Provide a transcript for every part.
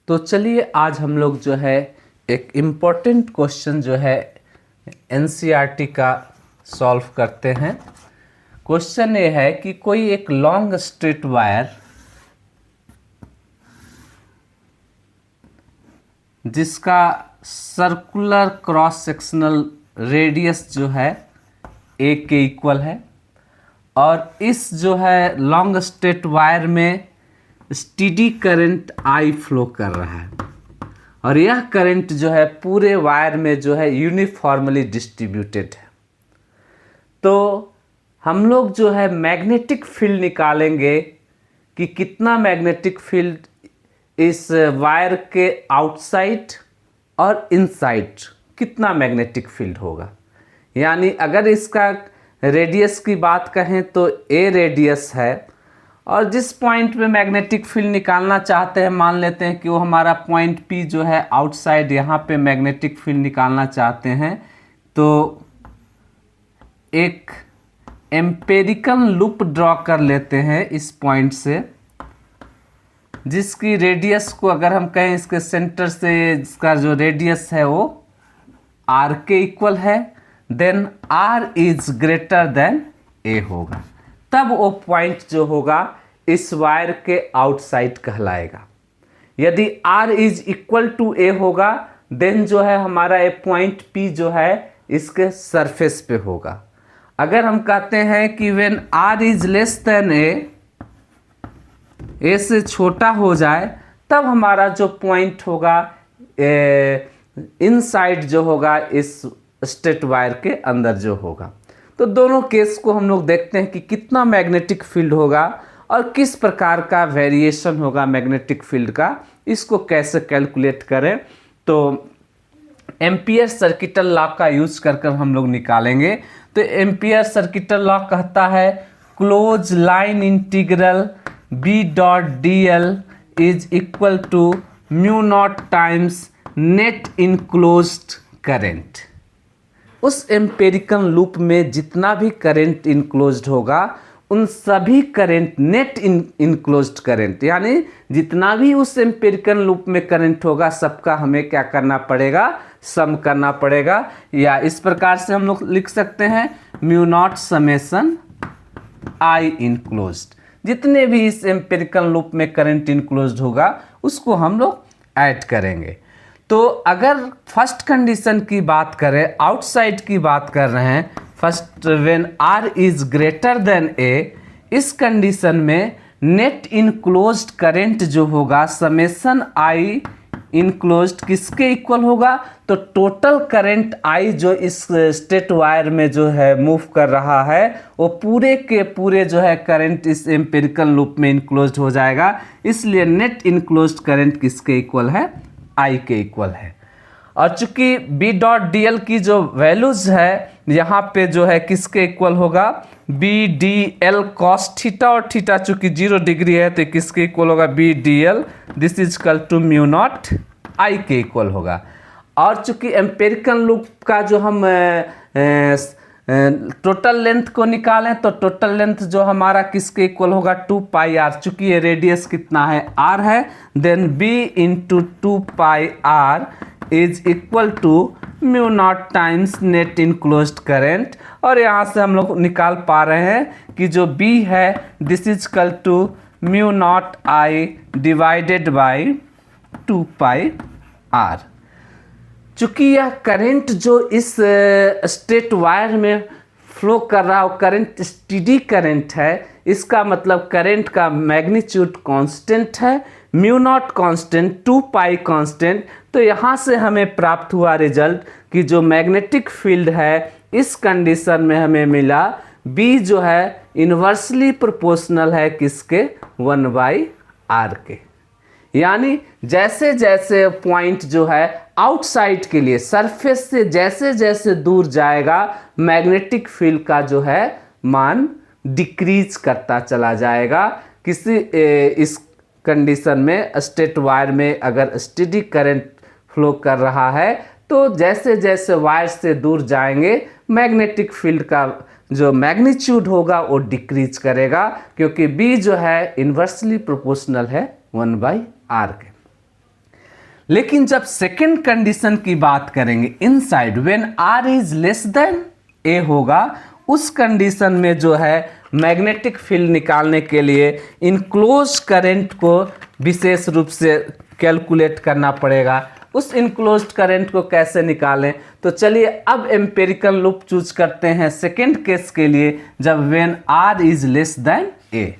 तो चलिए आज हम लोग जो है एक इम्पोर्टेंट क्वेश्चन जो है एनसीईआरटी का सॉल्व करते हैं। क्वेश्चन ये है कि कोई एक लॉन्ग स्ट्रेट वायर जिसका सर्कुलर क्रॉस सेक्शनल रेडियस जो है ए के इक्वल है और इस जो है लॉन्ग स्ट्रेट वायर में स्टीडी करंट आई फ्लो कर रहा है और यह करंट जो है पूरे वायर में जो है यूनिफॉर्मली डिस्ट्रीब्यूटेड है। तो हम लोग जो है मैग्नेटिक फील्ड निकालेंगे कि कितना मैग्नेटिक फील्ड इस वायर के आउटसाइड और इनसाइड कितना मैग्नेटिक फील्ड होगा। यानी अगर इसका रेडियस की बात कहें तो ए रेडियस है और जिस पॉइंट पे मैग्नेटिक फील्ड निकालना चाहते हैं, मान लेते हैं कि वो हमारा पॉइंट पी जो है आउटसाइड, यहाँ पे मैग्नेटिक फील्ड निकालना चाहते हैं तो एक एम्पेरिकल लूप ड्रॉ कर लेते हैं इस पॉइंट से, जिसकी रेडियस को अगर हम कहें इसके सेंटर से इसका जो रेडियस है वो आर के इक्वल है, then r is greater than a होगा। तब वो पॉइंट जो होगा इस वायर के आउटसाइड कहलाएगा। यदि r इज इक्वल टू ए होगा देन जो है हमारा ए पॉइंट P जो है इसके सरफेस पे होगा। अगर हम कहते हैं कि when r is less than a से छोटा हो जाए तब हमारा जो पॉइंट होगा इनसाइड जो होगा इस स्ट्रेट वायर के अंदर जो होगा। तो दोनों केस को हम लोग देखते हैं कि कितना मैग्नेटिक फील्ड होगा और किस प्रकार का वेरिएशन होगा मैग्नेटिक फील्ड का, इसको कैसे कैलकुलेट करें। तो एम्पियर सर्किटल लॉ का यूज कर हम लोग निकालेंगे। तो एम्पियर सर्किटल लॉ कहता है close line integral B dot D L is equal to mu naught times net enclosed current. उस एम्पेरिकल लूप में जितना भी करंट इनक्लोज्ड होगा उन सभी करंट नेट इनक्लोज्ड करंट, यानी जितना भी उस एम्पेरिकल लूप में करंट होगा सबका हमें क्या करना पड़ेगा, सम करना पड़ेगा। या इस प्रकार से हम लोग लिख सकते हैं mu naught summation i enclosed. जितने भी इस एम्पेरिकल लूप में करंट इनक्लोज्ड होगा उसको हम लोग ऐड करेंगे। तो अगर फर्स्ट कंडीशन की बात करें, आउटसाइड की बात कर रहे हैं, first when r is greater than a, इस कंडीशन में नेट इनक्लोज्ड करंट जो होगा समेशन आई इनक्लोज्ड किसके इक्वल होगा, तो टोटल करंट आई जो इस स्ट्रेट वायर में जो है मूव कर रहा है वो पूरे के पूरे जो है करंट इस एम्पेरिकल लूप में इनक्लोज्ड हो जाएगा। इसलिए नेट इनक्लोज्ड करंट किसके इक्वल है, आई के इक्वल है। और चूंकि बी डॉट डी एल की जो वैल्यूज है यहाँ पे जो है किसके इक्वल होगा, b d l cos theta, और थीटा चूंकि 0 डिग्री है तो किसके इक्वल होगा, b d l, this is equal to mu not i के इक्वल होगा। और चूंकि एम्पेरिकल लूप का जो हम टोटल लेंथ को निकालें तो टोटल लेंथ जो हमारा किसके इक्वल होगा, 2 पाई आर। चूंकि ये रेडियस कितना है, आर है, then B into 2 pi R is equal to mu naught times net enclosed current. और यहाँ से हम लोग निकाल पा रहे हैं कि जो बी है this is equal to mu not I divided by 2 pi R. चूंकि यह करंट जो इस स्ट्रेट वायर में फ्लो कर रहा है करंट स्टीडी करंट है, इसका मतलब करंट का मैग्नीट्यूड कांस्टेंट है, म्यू नॉट कांस्टेंट, 2 पाई कांस्टेंट। तो यहाँ से हमें प्राप्त हुआ रिजल्ट कि जो मैग्नेटिक फील्ड है इस कंडीशन में हमें मिला बी जो है इन्वर्सली प्रोपोर्शनल है किसके, 1/r के। यानी जैसे जैसे पॉइंट जो है आउटसाइड के लिए सरफेस से जैसे जैसे दूर जाएगा मैग्नेटिक फील्ड का जो है मान डिक्रीज करता चला जाएगा। किसी इस कंडीशन में स्ट्रेट वायर में अगर स्टेडी करंट फ्लो कर रहा है तो जैसे जैसे वायर से दूर जाएंगे मैग्नेटिक फील्ड का जो मैग्नीट्यूड होगा वो डिक्रीज करेगा, क्योंकि बी जो है इन्वर्सली प्रोपोर्शनल है 1/r के। लेकिन जब सेकेंड कंडीशन की बात करेंगे, inside when r is less than a होगा, उस कंडीशन में जो है मैग्नेटिक फील्ड निकालने के लिए इनक्लोज करंट को विशेष रूप से कैलकुलेट करना पड़ेगा। उस इनक्लोज्ड करंट को कैसे निकालें, तो चलिए अब एम्पेरिकल लूप चूज करते हैं सेकेंड केस के लिए, जब when r is less than a,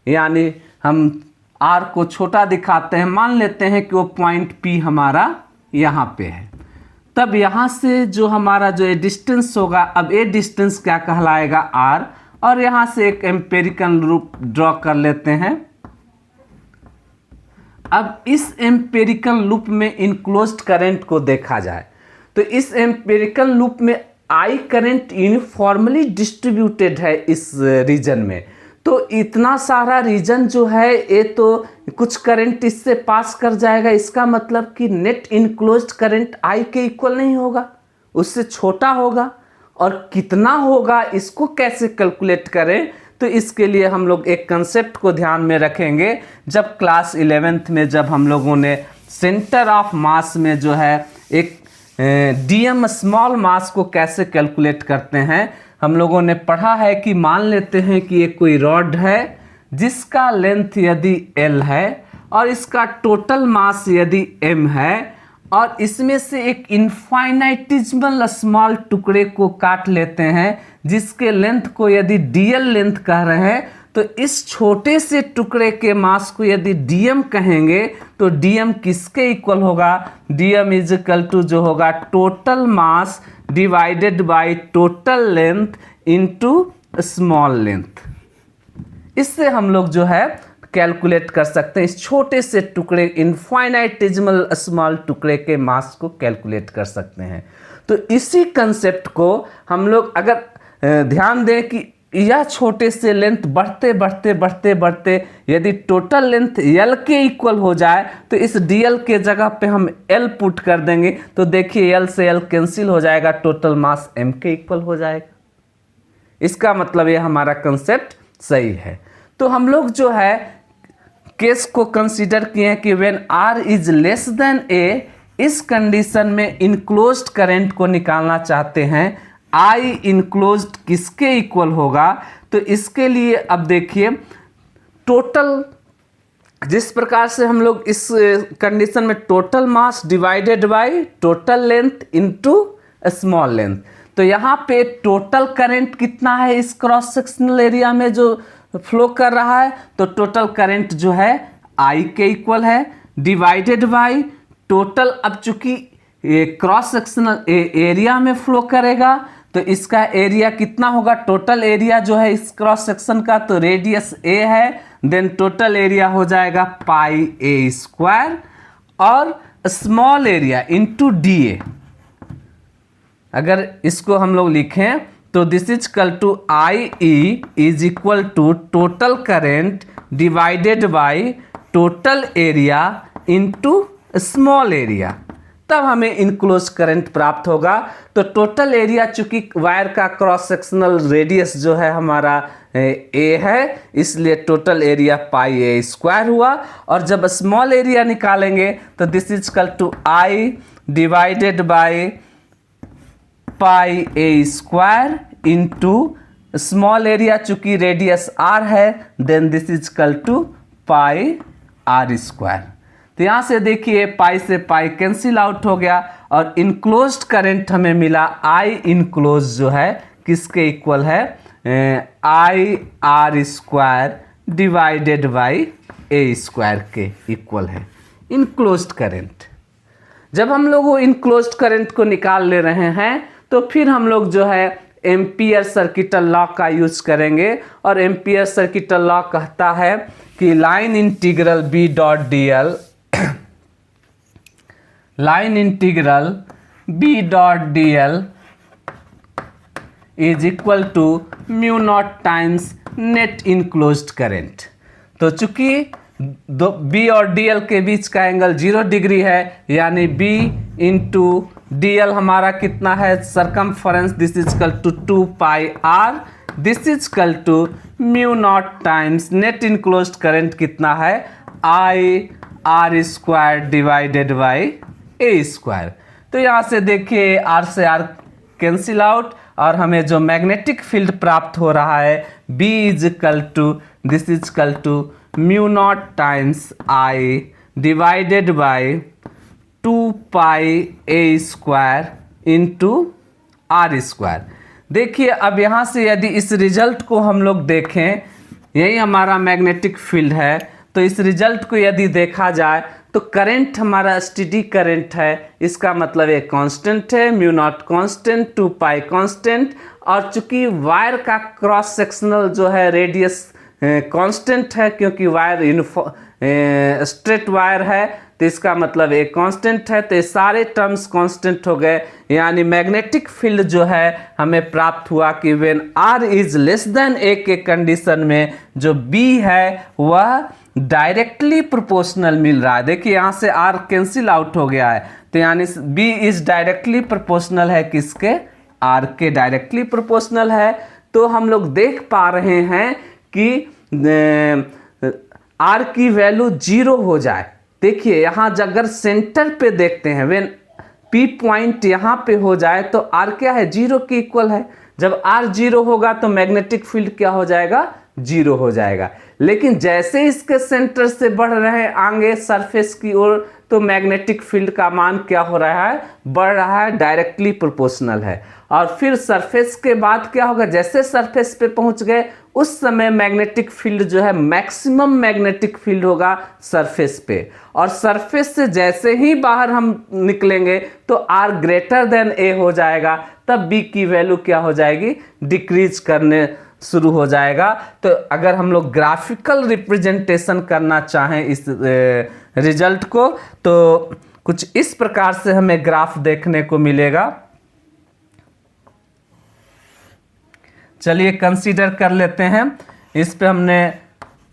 यानी हम आर को छोटा दिखाते हैं, मान लेते हैं कि वो पॉइंट पी हमारा यहाँ पे है। तब यहाँ से जो हमारा जो डिस्टेंस होगा, अब ये डिस्टेंस क्या कहलाएगा, आर, और यहाँ से एक एम्पेरिकल लूप ड्रॉ कर लेते हैं। अब इस एम्पेरिकल लूप में इनक्लोज्ड करंट को देखा जाए तो इस एम्पेरिकल लूप में आई करंट यूनिफॉर्मली डिस्ट्रीब्यूटेड है इस रीजन में। तो इतना सारा रीजन जो है ये तो कुछ करंट इससे पास कर जाएगा, इसका मतलब कि नेट इनक्लोज्ड करंट आई के इक्वल नहीं होगा, उससे छोटा होगा। और कितना होगा इसको कैसे कैलकुलेट करें, तो इसके लिए हम लोग एक कंसेप्ट को ध्यान में रखेंगे। जब क्लास 11th में जब हम लोगों ने सेंटर ऑफ मास में जो है एक डीएम स्मॉल मास को कैसे कैलकुलेट करते हैं, हम लोगों ने पढ़ा है कि मान लेते हैं कि एक कोई रॉड है जिसका लेंथ यदि L है और इसका टोटल मास यदि M है, और इसमें से एक इनफाइनाइटिज्मल स्मॉल टुकड़े को काट लेते हैं जिसके लेंथ को यदि DL लेंथ कह रहे हैं, तो इस छोटे से टुकड़े के मास को यदि DM कहेंगे तो DM किसके इक्वल होगा, DM इज इक्वल टू जो होगा total mass divided by total length into small length. इससे हम लोग जो है कैलकुलेट कर सकते हैं, इस छोटे से टुकड़े इनफाइनाइटिज्मल स्मॉल टुकड़े के मास को कैलकुलेट कर सकते हैं। तो इसी कंसेप्ट को हम लोग अगर ध्यान दें कि यह छोटे से लेंथ बढ़ते बढ़ते बढ़ते बढ़ते यदि टोटल लेंथ L के इक्वल हो जाए तो इस DL के जगह पे हम L पुट कर देंगे, तो देखिए L से L कैंसिल हो जाएगा, टोटल मास M के इक्वल हो जाएगा। इसका मतलब ये हमारा कंसेप्ट सही है। तो हम लोग जो है केस को कंसीडर किए हैं कि when R is less then A, इस कंडीशन में इनक्लोज्ड करंट को निकालना चाहते हैं, I इनक्लोज्ड किसके इक्वल होगा, तो इसके लिए अब देखिए टोटल, जिस प्रकार से हम लोग इस कंडीशन में total mass divided by total length into small length, तो यहाँ पे टोटल करंट कितना है इस क्रॉस सेक्शनल एरिया में जो फ्लो कर रहा है, तो टोटल करंट जो है I के इक्वल है डिवाइडेड बाय टोटल, अब चूंकि क्रॉस सेक्शनल एरिया में फ्लो करेगा तो इसका एरिया कितना होगा, टोटल एरिया जो है इस क्रॉस सेक्शन का तो रेडियस A है, देन टोटल एरिया हो जाएगा पाई A स्क्वायर और स्मॉल एरिया इनटू DA। अगर इसको हम लोग लिखें तो this is equal to IE is equal to total current divided by total area into small area, तब हमें इनक्लोज करंट प्राप्त होगा। तो टोटल एरिया चूंकि वायर का क्रॉस सेक्शनल रेडियस जो है हमारा A है, इसलिए total area pi A square हुआ, और जब स्मॉल एरिया निकालेंगे तो this is equal to I divided by pi A square into small area चूंकि रेडियस R है, then this is equal to pi R square. तो यहाँ से देखिए पाई से पाई कैंसिल आउट हो गया और इनक्लोज्ड करंट हमें मिला I इनक्लोज जो है किसके इक्वल है, I R square divided by A square के इक्वल है इनक्लोज्ड करंट। जब हम लोग वो इनक्लोज्ड करंट को निकाल ले रहे हैं तो फिर हम लोग जो है एम्पियर सर्किटल लॉ का यूज करेंगे, और एम्पियर सर्किटल लॉ कहता है कि line integral B dot DL line integral B dot DL is equal to mu naught times net enclosed current. तो चूंकि B और DL के बीच का एंगल 0 डिग्री है, यानी B इंटू DL हमारा कितना है, circumference, this is equal to 2 pi R, this is equal to mu naught times net enclosed current कितना है, I R square divided by A square. तो यहाँ से देखिए आर से आर कैंसिल आउट और हमें जो मैग्नेटिक फील्ड प्राप्त हो रहा है B is equal to this is equal to mu naught times I divided by 2 pi A square into R square. देखिए अब यहाँ से यदि इस रिजल्ट को हम लोग देखें, यही हमारा मैग्नेटिक फील्ड है, तो इस रिजल्ट को यदि देखा जाए तो करंट हमारा स्टेडी करंट है, इसका मतलब एक कांस्टेंट है, म्यू नॉट कांस्टेंट, 2 पाई कांस्टेंट, और चूंकि वायर का क्रॉस सेक्शनल जो है रेडियस कांस्टेंट है, क्योंकि वायर स्ट्रेट वायर है, तो इसका मतलब एक कांस्टेंट है, तो ये सारे टर्म्स कांस्टेंट हो गए। यानी मैग्नेटिक फील्ड जो है हमें प्राप्त हुआ कि when r is less than a के कंडीशन में जो बी है वह डायरेक्टली प्रोपोर्शनल मिल रहा है। देखिए यहाँ से आर कैंसिल आउट हो गया है, तो यानी बी इज डायरेक्टली प्रोपोर्शनल है किसके, आर के डायरेक्टली प्रोपोर्शनल है। तो हम लोग देख पा रहे हैं कि आर की वैल्यू 0 हो जाए। देखिए यहाँ अगर सेंटर पे देखते हैं, व्हेन पी पॉइंट यहाँ पे हो जाए तो आर क्या है, 0 के इक्वल है। जब आर 0 होगा तो मैग्नेटिक फील्ड क्या हो जाएगा, 0 हो जाएगा। लेकिन जैसे इसके सेंटर से बढ़ रहे हैं आगे सरफेस की ओर, तो मैग्नेटिक फील्ड का मान क्या हो रहा है, बढ़ रहा है, डायरेक्टली प्रोपोर्शनल है। और फिर सरफेस के बाद क्या होगा, जैसे सरफेस पे पहुंच गए उस समय मैग्नेटिक फील्ड जो है मैक्सिमम मैग्नेटिक फील्ड होगा सरफेस पे, और सरफेस से जैसे ही बाहर हम निकलेंगे तो आर ग्रेटर देन ए हो जाएगा, तब बी की वैल्यू क्या हो जाएगी, डिक्रीज करने शुरू हो जाएगा। तो अगर हम लोग ग्राफिकल रिप्रेजेंटेशन करना चाहें इस रिजल्ट को, तो कुछ इस प्रकार से हमें ग्राफ देखने को मिलेगा। चलिए कंसीडर कर लेते हैं। इस पे हमने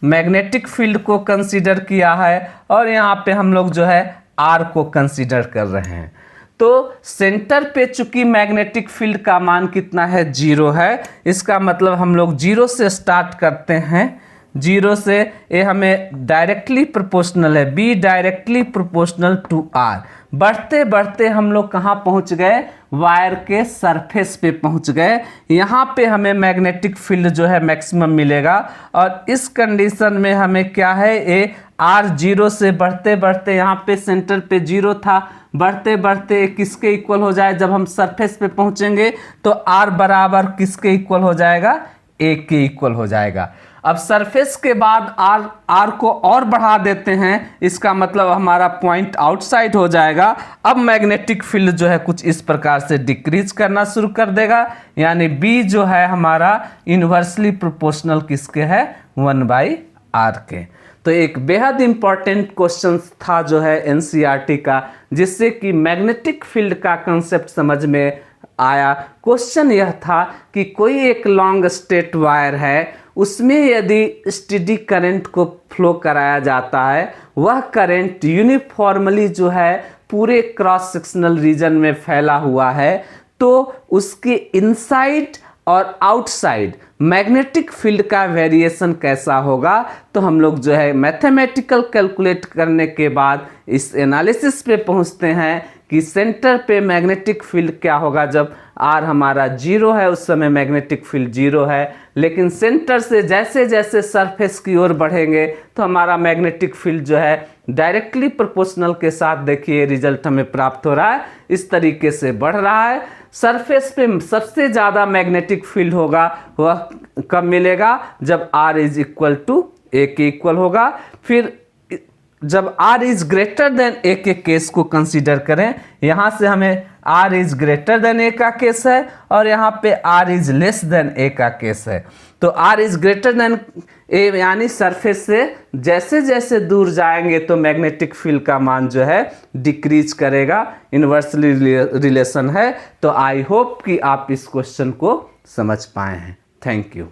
मैग्नेटिक फील्ड को कंसीडर किया है और यहाँ पे हम लोग जो है आर को कंसीडर कर रहे हैं। तो सेंटर पे चूंकि मैग्नेटिक फील्ड का मान कितना है, 0 है। इसका मतलब हम लोग 0 से स्टार्ट करते हैं। 0 से ये हमें डायरेक्टली प्रोपोर्शनल है, B directly proportional to R. बढ़ते बढ़ते हम लोग कहाँ पहुँच गए, वायर के सरफेस पे पहुँच गए। यहाँ पे हमें मैग्नेटिक फील्ड जो है मैक्सिमम मिलेगा, और इस कंडीशन में हमें क्या है, ये आर 0 से बढ़ते बढ़ते यहाँ पे सेंटर पे 0 था, बढ़ते बढ़ते किसके इक्वल हो जाए, जब हम सरफेस पे पहुँचेंगे तो आर बराबर किसके इक्वल हो जाएगा, ए के इक्वल हो जाएगा। अब सरफेस के बाद आर को और बढ़ा देते हैं, इसका मतलब हमारा पॉइंट आउटसाइड हो जाएगा। अब मैग्नेटिक फील्ड जो है कुछ इस प्रकार से डिक्रीज करना शुरू कर देगा, यानी बी जो है हमारा इन्वर्सली प्रोपोर्शनल किसके है, 1/r के। तो एक बेहद इंपॉर्टेंट क्वेश्चन था जो है एनसीईआरटी का, जिससे कि मैग्नेटिक फील्ड का कंसेप्ट समझ में आया। क्वेश्चन यह था कि कोई एक लॉन्ग स्ट्रेट वायर है, उसमें यदि स्टेडी करंट को फ्लो कराया जाता है, वह करंट यूनिफॉर्मली जो है पूरे क्रॉस सेक्शनल रीजन में फैला हुआ है, तो उसके इनसाइड और आउटसाइड मैग्नेटिक फील्ड का वेरिएशन कैसा होगा। तो हम लोग जो है मैथमेटिकल कैलकुलेट करने के बाद इस एनालिसिस पे पहुंचते हैं कि सेंटर पे मैग्नेटिक फील्ड क्या होगा। जब आर हमारा 0 है उस समय मैग्नेटिक फील्ड 0 है, लेकिन सेंटर से जैसे जैसे सरफेस की ओर बढ़ेंगे तो हमारा मैग्नेटिक फील्ड जो है डायरेक्टली प्रोपोर्शनल के साथ, देखिए रिजल्ट हमें प्राप्त हो रहा है, इस तरीके से बढ़ रहा है। सरफेस पे सबसे ज़्यादा मैग्नेटिक फील्ड होगा वह कब मिलेगा, जब r इज इक्वल टू ए के इक्वल होगा। फिर जब r is greater than a के केस को कंसीडर करें, यहाँ से हमें r इज ग्रेटर देन ए का केस है और यहाँ पे r इज लेस देन ए का केस है। तो r is greater than a यानी सरफेस से जैसे जैसे दूर जाएंगे तो मैग्नेटिक फील्ड का मान जो है डिक्रीज करेगा, इन्वर्सली रिलेशन है। तो आई होप कि आप इस क्वेश्चन को समझ पाए हैं। Thank you.